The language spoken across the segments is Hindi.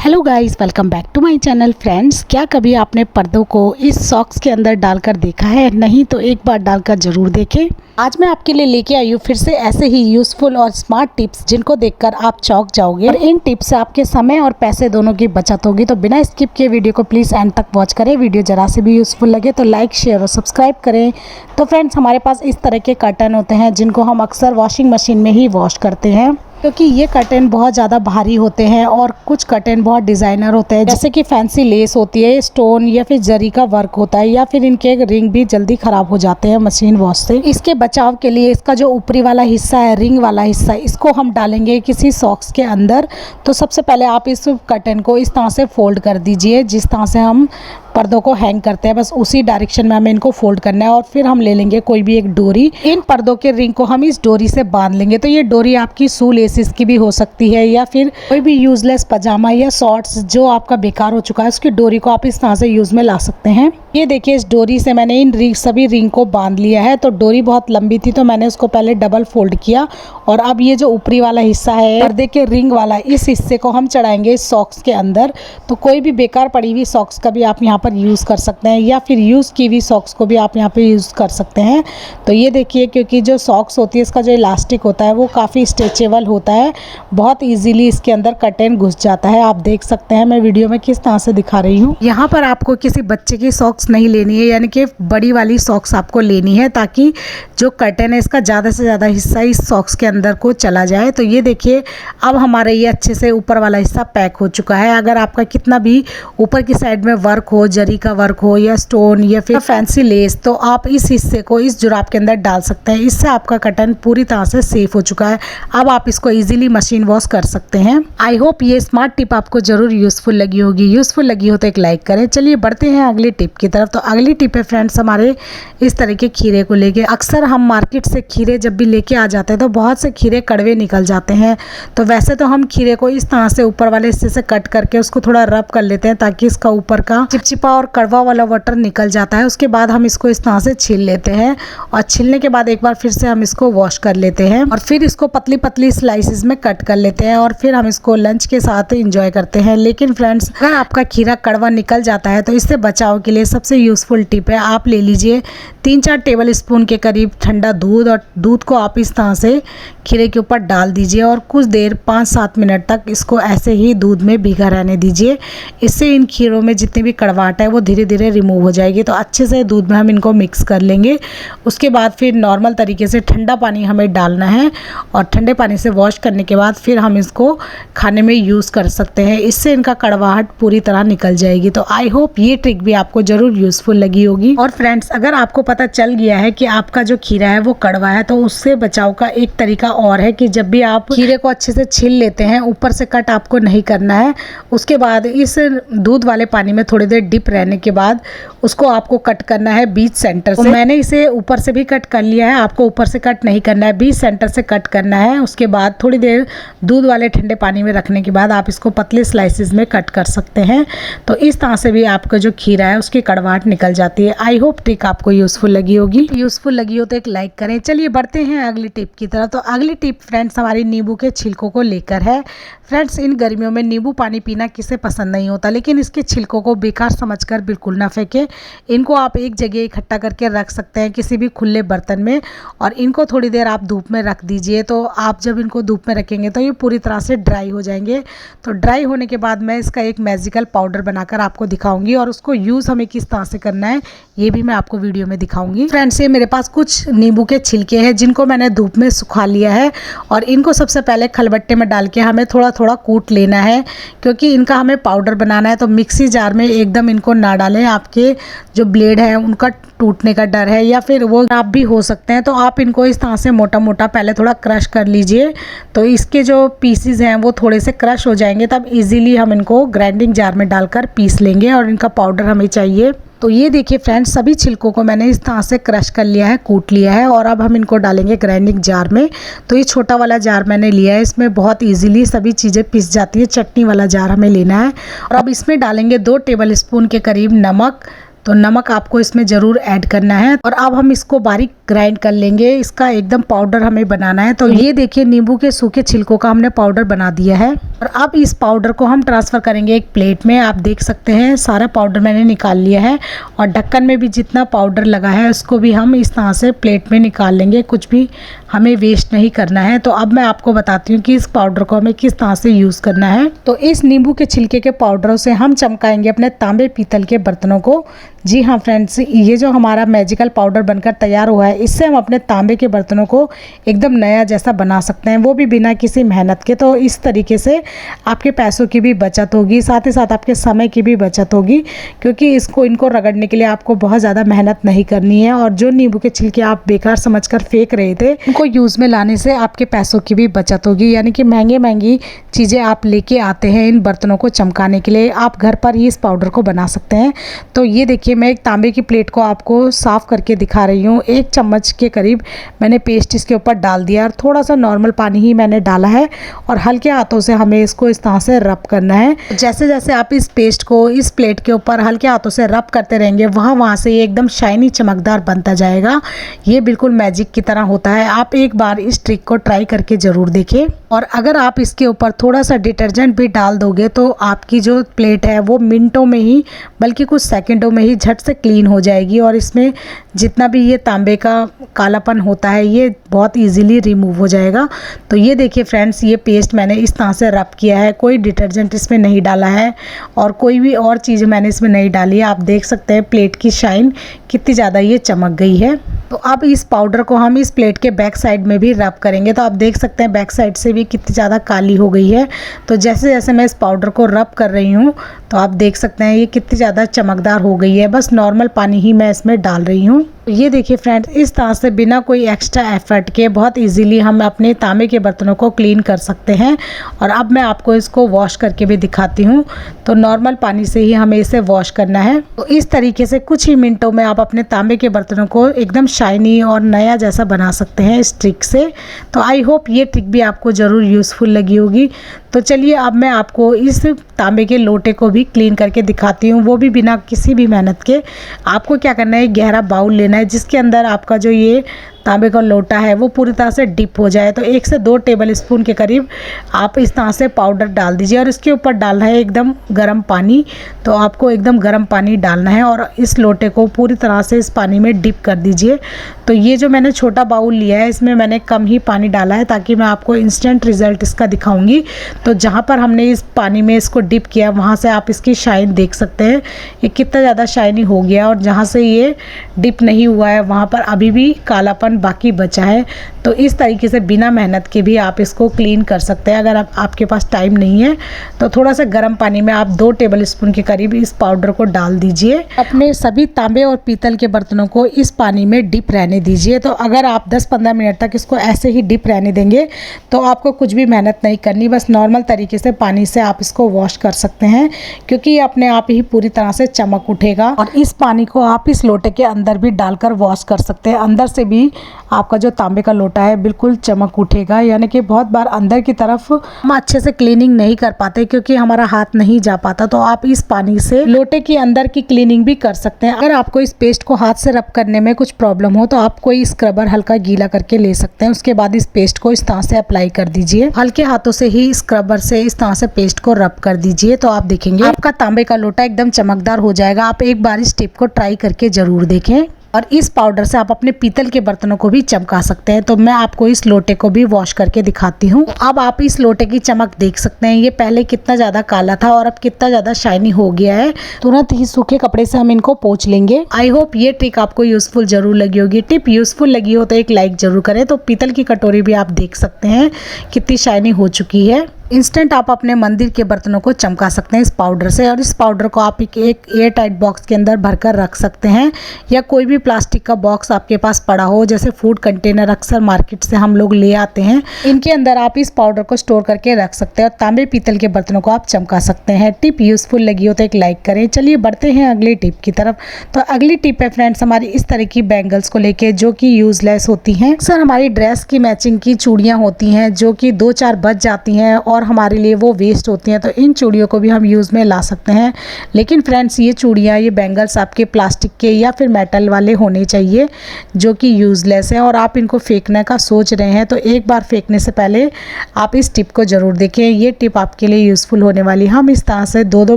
Hello guys, welcome back to my channel. Friends, क्या कभी आपने पर्दों को इस सॉक्स के अंदर डालकर देखा है? नहीं तो एक बार डालकर ज़रूर देखें। आज मैं आपके लिए लेके आई हूँ फिर से ऐसे ही यूज़फुल और स्मार्ट टिप्स जिनको देखकर आप चौंक जाओगे और इन टिप्स से आपके समय और पैसे दोनों की बचत होगी। तो बिना स्किप किए वीडियो को प्लीज़ एंड तक वॉच करें। वीडियो जरा से भी यूज़फुल लगे तो लाइक, शेयर और सब्सक्राइब करें। तो फ्रेंड्स, हमारे पास इस तरह के कर्टन होते हैं जिनको हम अक्सर वॉशिंग मशीन में ही वॉश करते हैं, क्योंकि ये कर्टेन बहुत ज़्यादा भारी होते हैं और कुछ कर्टेन बहुत डिज़ाइनर होते हैं, जैसे कि फैंसी लेस होती है, स्टोन या फिर जरी का वर्क होता है, या फिर इनके रिंग भी जल्दी ख़राब हो जाते हैं मशीन वॉश से। इसके बचाव के लिए इसका जो ऊपरी वाला हिस्सा है, रिंग वाला हिस्सा, इसको हम डालेंगे किसी सॉक्स के अंदर। तो सबसे पहले आप इस कर्टेन को इस तरह से फोल्ड कर दीजिए, जिस तरह से हम पर्दों को हैंग करते हैं, बस उसी डायरेक्शन में हमें इनको फोल्ड करना है। और फिर हम ले लेंगे कोई भी एक डोरी, इन पर्दों के रिंग को हम इस डोरी से बांध लेंगे। तो ये डोरी आपकी शू लेसिस की भी हो सकती है, या फिर कोई भी यूजलेस पजामा या शॉर्ट्स जो आपका बेकार हो चुका है, उसकी डोरी को आप इस तरह से यूज में ला सकते हैं। ये देखिए, इस डोरी से मैंने इन सभी रिंग को बांध लिया है। तो डोरी बहुत लंबी थी तो मैंने उसको पहले डबल फोल्ड किया, और अब ये जो ऊपरी वाला हिस्सा है पर्दे के रिंग वाला, इस हिस्से को हम चढ़ाएंगे इस सॉक्स के अंदर। तो कोई भी बेकार पड़ी हुई सॉक्स का भी आप यहाँ पर यूज़ कर सकते हैं, या फिर यूज़ की हुई सॉक्स को भी आप यहाँ पे यूज़ कर सकते हैं। तो ये देखिए, क्योंकि जो सॉक्स होती है इसका जो इलास्टिक होता है वो काफ़ी स्ट्रेचेबल होता है, बहुत ईजीली इसके अंदर कर्टेन घुस जाता है। आप देख सकते हैं मैं वीडियो में किस तरह से दिखा रही हूँ। यहाँ पर आपको किसी बच्चे की सॉक्स नहीं लेनी है, यानी कि बड़ी वाली सॉक्स आपको लेनी है, ताकि जो कर्टेन है इसका ज़्यादा से ज़्यादा हिस्सा इस सॉक्स के अंदर को चला जाए। तो ये देखिए, अब हमारा ये अच्छे से ऊपर वाला हिस्सा पैक हो चुका है। अगर आपका कितना भी ऊपर की साइड में वर्क हो, जरी का वर्क हो या स्टोन या फिर फैंसी लेस, तो आप इस हिस्से को इस जुराब के अंदर डाल सकते हैं। इससे आपका कर्टन पूरी तरह से सेफ हो चुका है। अब आप इसको इजीली मशीन वॉश कर सकते हैं। आई होप ये स्मार्ट टिप आपको जरूर यूजफुल लगी होगी। यूजफुल लगी हो तो एक लाइक करें। चलिए बढ़ते हैं अगली टिप की तरफ। तो अगली टिप है फ्रेंड्स हमारे इस तरह के खीरे को लेके। अक्सर हम मार्केट से खीरे जब भी लेके आ जाते हैं तो बहुत से खीरे कड़वे निकल जाते हैं। तो वैसे तो हम खीरे को इस तरह से ऊपर वाले हिस्से से कट करके उसको थोड़ा रब कर लेते हैं, ताकि इसका ऊपर का चिपचिपा और कड़वा वाला वाटर निकल जाता है। उसके बाद हम इसको इस तरह से छील लेते हैं, और छीलने के बाद एक बार फिर से हम इसको वॉश कर लेते हैं, और फिर इसको पतली पतली स्लाइसेस में कट कर लेते हैं, और फिर हम इसको लंच के साथ एंजॉय करते हैं। लेकिन फ्रेंड्स, अगर आपका खीरा कड़वा निकल जाता है तो इससे बचाव के लिए सबसे यूजफुल टिप है, आप ले लीजिए 3-4 टेबल स्पून के करीब ठंडा दूध, और दूध को आप इस तरह से खीरे के ऊपर डाल दीजिए और कुछ देर 5-7 मिनट तक इसको ऐसे ही दूध में भिगा रहने दीजिए। इससे इन खीरों में जितनी भी कड़वाहट है वो धीरे धीरे रिमूव हो जाएगी। तो अच्छे से दूध में हम इनको मिक्स कर लेंगे। उसके बाद फिर नॉर्मल तरीके से ठंडा पानी हमें डालना है, और ठंडे पानी से वॉश करने के बाद फिर हम इसको खाने में यूज़ कर सकते हैं। इससे इनका कड़वाहट पूरी तरह निकल जाएगी। तो आई होप ये ट्रिक भी आपको ज़रूर यूज़फुल लगी होगी। और फ्रेंड्स, अगर आपको पता चल गया है कि आपका जो खीरा है वो कड़वा है, तो उससे बचाव का एक तरीका और है कि जब भी आप खीरे को अच्छे से छील लेते हैं, ऊपर से कट आपको नहीं करना है। उसके बाद इस दूध वाले पानी में थोड़ी देर डिप रहने के बाद उसको आपको कट करना है बीच सेंटर से। तो मैंने इसे ऊपर से भी कट कर लिया है, आपको ऊपर से कट नहीं करना है, बीच सेंटर से कट करना है। उसके बाद थोड़ी देर दूध वाले ठंडे पानी में रखने के बाद आप इसको पतले स्लाइसेस में कट कर सकते हैं। तो इस तरह से भी आपका जो खीरा है उसकी कड़वाहट निकल जाती है। आई होप ट्रिक आपको यूजफुल लगी होगी। यूजफुल लगी हो तो एक लाइक करें। चलिए बढ़ते हैं अगली टिप की तरफ। तो अगली टिप फ्रेंड्स हमारी नींबू के छिलकों को लेकर है। फ्रेंड्स, इन गर्मियों में नींबू पानी पीना किसे पसंद नहीं होता, लेकिन इसके छिलकों को बेकार समझकर बिल्कुल ना फेंकें। इनको आप एक जगह इकट्ठा करके रख सकते हैं किसी भी खुले बर्तन में, और इनको थोड़ी देर आप धूप में रख दीजिए। तो आप जब इनको धूप में रखेंगे तो ये पूरी तरह से ड्राई हो जाएंगे। तो ड्राई होने के बाद मैं इसका एक मैजिकल पाउडर बनाकर आपको दिखाऊंगी, और उसको यूज़ हमें किस तरह से करना है ये भी मैं आपको वीडियो में दिखाऊंगी। फ्रेंड्स, ये मेरे पास कुछ नींबू के छिलके हैं जिनको मैंने धूप में सुखा लिया है, और इनको सबसे पहले खलबट्टे में डाल के हमें थोड़ा थोड़ा कूट लेना है, क्योंकि इनका हमें पाउडर बनाना है। तो मिक्सी जार में एकदम इनको ना डालें, आपके जो ब्लेड है उनका टूटने का डर है, या फिर वो खराब भी हो सकते हैं। तो आप इनको इस तरह से मोटा मोटा पहले थोड़ा क्रश कर लीजिए। तो इसके जो पीसीज हैं वो थोड़े से क्रश हो जाएंगे, तब इजीली हम इनको ग्राइंडिंग जार में डालकर पीस लेंगे, और इनका पाउडर हमें चाहिए। तो ये देखिए फ्रेंड्स, सभी छिलकों को मैंने इस तरह से क्रश कर लिया है, कूट लिया है, और अब हम इनको डालेंगे ग्राइंडिंग जार में। तो ये छोटा वाला जार मैंने लिया है, इसमें बहुत इजीली सभी चीज़ें पिस जाती है। चटनी वाला जार हमें लेना है, और अब इसमें डालेंगे 2 टेबल स्पून के करीब नमक। तो नमक आपको इसमें ज़रूर ऐड करना है, और अब हम इसको बारीक ग्राइंड कर लेंगे। इसका एकदम पाउडर हमें बनाना है। तो ये देखिए नींबू के सूखे छिलकों का हमने पाउडर बना दिया है और अब इस पाउडर को हम ट्रांसफ़र करेंगे एक प्लेट में। आप देख सकते हैं सारा पाउडर मैंने निकाल लिया है और ढक्कन में भी जितना पाउडर लगा है उसको भी हम इस तरह से प्लेट में निकाल लेंगे। कुछ भी हमें वेस्ट नहीं करना है। तो अब मैं आपको बताती हूँ कि इस पाउडर को हमें किस तरह से यूज़ करना है। तो इस नींबू के छिलके के पाउडरों से हम चमकाएंगे अपने तांबे पीतल के बर्तनों को। जी हाँ फ्रेंड्स, ये जो हमारा मैजिकल पाउडर बनकर तैयार हुआ है, इससे हम अपने तांबे के बर्तनों को एकदम नया जैसा बना सकते हैं, वो भी बिना किसी मेहनत के। तो इस तरीके से आपके पैसों की भी बचत होगी, साथ ही साथ आपके समय की भी बचत होगी, क्योंकि इनको रगड़ने के लिए आपको बहुत ज़्यादा मेहनत नहीं करनी है। और जो नींबू के छिलके आप बेकार समझकर फेंक रहे थे, उनको यूज़ में लाने से आपके पैसों की भी बचत होगी। यानी कि महंगी चीज़ें आप लेके आते हैं इन बर्तनों को चमकाने के लिए, आप घर पर ही इस पाउडर को बना सकते हैं। तो ये देखिए मैं एक तांबे की प्लेट को आपको साफ़ करके दिखा रही हूँ। 1 चम्मच के करीब मैंने पेस्ट इसके ऊपर डाल दिया और थोड़ा सा नॉर्मल पानी ही मैंने डाला है और हल्के हाथों से हमें इसको इस तरह से रब करना है। जैसे जैसे आप इस पेस्ट को इस प्लेट के ऊपर हल्के हाथों से रब करते रहेंगे, वहाँ से ये एकदम शाइनी चमकदार बनता जाएगा। ये बिल्कुल मैजिक की तरह होता है। आप एक बार इस ट्रिक को ट्राई करके ज़रूर देखें। और अगर आप इसके ऊपर थोड़ा सा डिटर्जेंट भी डाल दोगे तो आपकी जो प्लेट है वो मिनटों में ही, बल्कि कुछ सेकंडों में ही झट से क्लीन हो जाएगी और इसमें जितना भी ये तांबे का कालापन होता है ये बहुत इजीली रिमूव हो जाएगा। तो ये देखिए फ्रेंड्स, ये पेस्ट मैंने इस तरह से रब किया है, कोई डिटर्जेंट इसमें नहीं डाला है और कोई भी और चीज़ मैंने इसमें नहीं डाली है। आप देख सकते हैं प्लेट की शाइन कितनी ज़्यादा ये चमक गई है। तो अब इस पाउडर को हम इस प्लेट के बैक साइड में भी रब करेंगे। तो आप देख सकते हैं बैक साइड से भी कितनी ज़्यादा काली हो गई है। तो जैसे जैसे मैं इस पाउडर को रब कर रही हूँ तो आप देख सकते हैं ये कितनी ज़्यादा चमकदार हो गई है। बस नॉर्मल पानी ही मैं इसमें डाल रही हूँ। ये देखिए फ्रेंड्स, इस तरह से बिना कोई एक्स्ट्रा एफर्ट के बहुत इजीली हम अपने तांबे के बर्तनों को क्लीन कर सकते हैं। और अब मैं आपको इसको वॉश करके भी दिखाती हूँ। तो नॉर्मल पानी से ही हमें इसे वॉश करना है। तो इस तरीके से कुछ ही मिनटों में आप अपने तांबे के बर्तनों को एकदम शाइनी और नया जैसा बना सकते हैं इस ट्रिक से। तो आई होप ये ट्रिक भी आपको ज़रूर यूज़फुल लगी होगी। तो चलिए अब मैं आपको इस तांबे के लोटे को भी क्लीन करके दिखाती हूँ, वो भी बिना किसी भी मेहनत के। आपको क्या करना है, गहरा बाउल लेना है जिसके अंदर आपका जो ये तांबे का लोटा है वो पूरी तरह से डिप हो जाए। तो 1 से 2 टेबल स्पून के करीब आप इस तरह से पाउडर डाल दीजिए और इसके ऊपर डालना है एकदम गर्म पानी। तो आपको एकदम गर्म पानी डालना है और इस लोटे को पूरी तरह से इस पानी में डिप कर दीजिए। तो ये जो मैंने छोटा बाउल लिया है इसमें मैंने कम ही पानी डाला है ताकि मैं आपको इंस्टेंट रिज़ल्ट इसका दिखाऊंगी। तो जहाँ पर हमने इस पानी में इसको डिप किया वहाँ से आप इसकी शाइन देख सकते हैं, ये कितना ज़्यादा शाइनी हो गया। और जहाँ से ये डिप नहीं हुआ है वहाँ पर अभी भी कालापन बाकी बचा है। तो इस तरीके से बिना मेहनत के भी आप इसको क्लीन कर सकते हैं। अगर आपके पास टाइम नहीं है तो थोड़ा सा गर्म पानी में आप 2 टेबल स्पून के करीब इस पाउडर को डाल दीजिए। अपने सभी तांबे और पीतल के बर्तनों को इस पानी में डिप रहने दीजिए। तो अगर आप 10-15 मिनट तक इसको ऐसे ही डिप रहने देंगे तो आपको कुछ भी मेहनत नहीं करनी, बस नॉर्मल तरीके से पानी से आप इसको वॉश कर सकते हैं, क्योंकि ये अपने आप ही पूरी तरह से चमक उठेगा। और इस पानी को आप इस लोटे के अंदर भी डालकर वॉश कर सकते हैं। अंदर से भी आपका जो तांबे का लोटा है बिल्कुल चमक उठेगा। यानी कि बहुत बार अंदर की तरफ हम अच्छे से क्लीनिंग नहीं कर पाते क्योंकि हमारा हाथ नहीं जा पाता। तो आप इस पानी से लोटे के अंदर की क्लीनिंग भी कर सकते हैं। अगर आपको इस पेस्ट को हाथ से रब करने में कुछ प्रॉब्लम हो तो आप कोई स्क्रबर हल्का गीला करके ले सकते हैं। उसके बाद इस पेस्ट को इस तरह से अप्लाई कर दीजिए। हल्के हाथों से ही स्क्रबर से इस तरह से पेस्ट को रब कर दीजिए। तो आप देखेंगे आपका तांबे का लोटा एकदम चमकदार हो जाएगा। आप एक बार इस टिप को ट्राई करके जरूर देखें। और इस पाउडर से आप अपने पीतल के बर्तनों को भी चमका सकते हैं। तो मैं आपको इस लोटे को भी वॉश करके दिखाती हूँ। अब आप इस लोटे की चमक देख सकते हैं, ये पहले कितना ज़्यादा काला था और अब कितना ज़्यादा शाइनी हो गया है। तुरंत ही सूखे कपड़े से हम इनको पोंछ लेंगे। आई होप ये ट्रिक आपको यूजफुल जरूर लगी होगी। टिप यूजफुल लगी हो तो एक लाइक जरूर करें। तो पीतल की कटोरी भी आप देख सकते हैं कितनी शाइनी हो चुकी है। इंस्टेंट आप अपने मंदिर के बर्तनों को चमका सकते हैं इस पाउडर से। और इस पाउडर को आप एक एयर टाइट बॉक्स के अंदर भरकर रख सकते हैं, या कोई भी प्लास्टिक का बॉक्स आपके पास पड़ा हो, जैसे फूड कंटेनर अक्सर मार्केट से हम लोग ले आते हैं, इनके अंदर आप इस पाउडर को स्टोर करके रख सकते हैं और तांबे पीतल के बर्तनों को आप चमका सकते हैं। टिप यूजफुल लगी हो तो एक लाइक करें। चलिए बढ़ते हैं अगली टिप की तरफ। तो अगली टिप है फ्रेंड्स हमारी इस तरह की बैंगल्स को लेके जो कि यूजलेस होती हैं। अक्सर हमारी ड्रेस की मैचिंग की चूड़ियाँ होती हैं जो कि 2-4 बज जाती हैं और हमारे लिए वो वेस्ट होती हैं। तो इन चूड़ियों को भी हम यूज़ में ला सकते हैं। लेकिन फ्रेंड्स ये चूड़ियाँ, ये बैंगल्स आपके प्लास्टिक के या फिर मेटल वाले होने चाहिए जो कि यूज़लेस हैं और आप इनको फेंकने का सोच रहे हैं तो एक बार फेंकने से पहले आप इस टिप को ज़रूर देखें। ये टिप आपके लिए यूज़फुल होने वाली। हम इस तरह से दो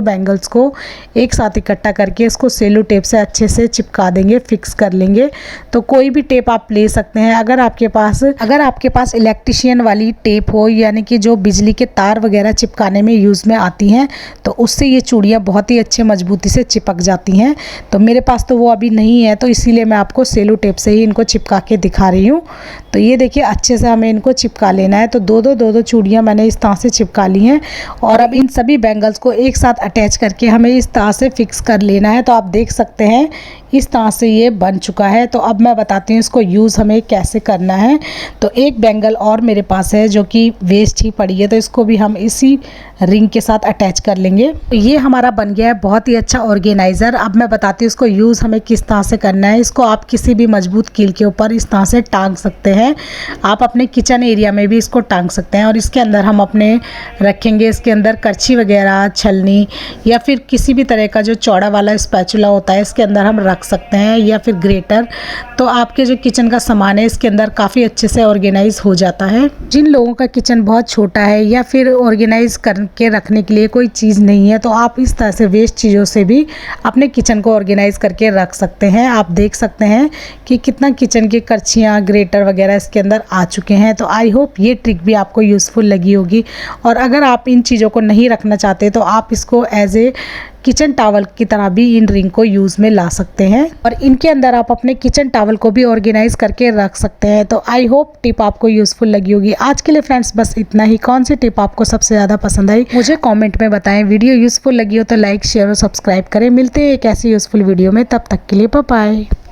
बैंगल्स को एक साथ इकट्ठा करके इसको सेलो टेप से अच्छे से चिपका देंगे, फिक्स कर लेंगे। तो कोई भी टेप आप ले सकते हैं। अगर आपके पास इलेक्ट्रिशियन वाली टेप हो, यानी कि जो बिजली के तार वगैरह चिपकाने में यूज़ में आती हैं, तो उससे ये चूड़ियाँ बहुत ही अच्छे मजबूती से चिपक जाती हैं। तो मेरे पास तो वो अभी नहीं है, तो इसीलिए मैं आपको सेलो टेप से ही इनको चिपका के दिखा रही हूँ। तो ये देखिए अच्छे से हमें इनको चिपका लेना है। तो दो चूड़ियाँ मैंने इस तरह से चिपका ली हैं और अब इन सभी बैंगल्स को एक साथ अटैच करके हमें इस तरह से फिक्स कर लेना है। तो आप देख सकते हैं इस तरह से ये बन चुका है। तो अब मैं बताती हूँ इसको यूज़ हमें कैसे करना है। तो एक बैंगल और मेरे पास है जो कि वेस्ट ही पड़ी है, तो इसको भी हम इसी रिंग के साथ अटैच कर लेंगे। तो ये हमारा बन गया है बहुत ही अच्छा ऑर्गेनाइज़र। अब मैं बताती हूँ इसको यूज़ हमें किस तरह से करना है। इसको आप किसी भी मजबूत कील के ऊपर इस तरह से टांग सकते हैं। आप अपने किचन एरिया में भी इसको टांग सकते हैं और इसके अंदर हम अपने रखेंगे, इसके अंदर करछी वगैरह, छलनी या फिर किसी भी तरह का जो चौड़ा वाला स्पैचुला होता है इसके अंदर हम रख सकते हैं, या फिर ग्रेटर। तो आपके जो किचन का सामान है इसके अंदर काफ़ी अच्छे से ऑर्गेनाइज हो जाता है। जिन लोगों का किचन बहुत छोटा है या फिर ऑर्गेनाइज करके रखने के लिए कोई चीज़ नहीं है, तो आप इस तरह से वेस्ट चीज़ों से भी अपने किचन को ऑर्गेनाइज करके रख सकते हैं। आप देख सकते हैं कि कितना किचन की करछियाँ, ग्रेटर वगैरह इसके अंदर आ चुके हैं। तो आई होप ये ट्रिक भी आपको यूज़फुल लगी होगी। और अगर आप इन चीज़ों को नहीं रखना चाहते तो आप इसको एज ए किचन टॉवल की तरह भी इन रिंग को यूज़ में ला सकते हैं और इनके अंदर आप अपने किचन टॉवल को भी ऑर्गेनाइज करके रख सकते हैं। तो आई होप टिप आपको यूज़फुल लगी होगी। आज के लिए फ्रेंड्स बस इतना ही। कौन सी टिप आपको सबसे ज़्यादा पसंद आई मुझे कमेंट में बताएं। वीडियो यूज़फुल लगी हो तो लाइक, शेयर और सब्सक्राइब करें। मिलते हैं एक ऐसी यूज़फुल वीडियो में, तब तक के लिए बाय बाय।